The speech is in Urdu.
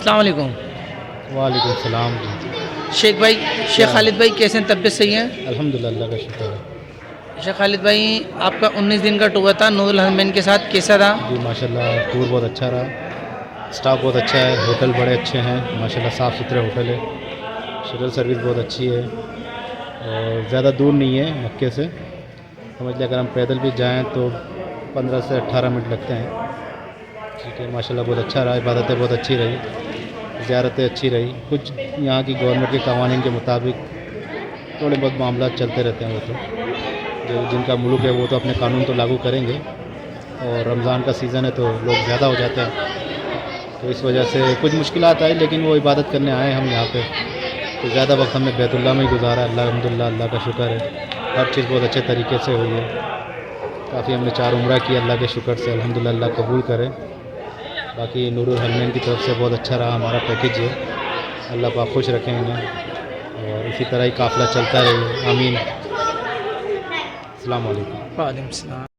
السلام علیکم. وعلیکم السلام جی. شیخ بھائی، شیخ خالد بھائی کیسے ہیں؟ طبیعت صحیح ہے؟ الحمدللہ اللہ کا شکر ہے. شیخ خالد بھائی آپ کا 19 دن کا ٹور تھا نور الحرمین کے ساتھ، کیسا رہا؟ جی ماشاءاللہ ٹور بہت اچھا رہا. اسٹاف بہت اچھا ہے، ہوٹل بڑے اچھے ہیں ماشاءاللہ، صاف ستھرے ہوٹل ہے. شٹل سروس بہت اچھی ہے اور زیادہ دور نہیں ہے مکے سے. سمجھ لیں اگر ہم پیدل بھی جائیں تو 15 سے 18 منٹ لگتے ہیں. ٹھیک ہے ماشاءاللہ بہت اچھا رہا، عبادتیں بہت اچھی رہی، زیارتیں اچھی رہی. کچھ یہاں کی گورنمنٹ کے قوانین کے مطابق تھوڑے بہت معاملات چلتے رہتے ہیں. وہ تو جو جن کا ملک ہے وہ تو اپنے قانون تو لاگو کریں گے، اور رمضان کا سیزن ہے تو لوگ زیادہ ہو جاتے ہیں، تو اس وجہ سے کچھ مشکلات آئی، لیکن وہ عبادت کرنے آئے ہم یہاں پہ تو زیادہ وقت ہم نے بیت اللہ میں ہی گزارا. الحمدللہ اللہ کا شکر ہے، ہر چیز بہت اچھے طریقے سے ہوئی ہے. کافی ہم نے 4 عمرہ کیا اللہ کے شکر سے، الحمدللہ اللہ قبول کرے. باقی نور الحرمین کی طرف سے بہت اچھا رہا ہمارا پیکیج ہے. اللہ پاک خوش رکھیں انہیں اور اسی طرح ہی قافلہ چلتا رہے. آمین. السلام علیکم. وعلیکم السلام.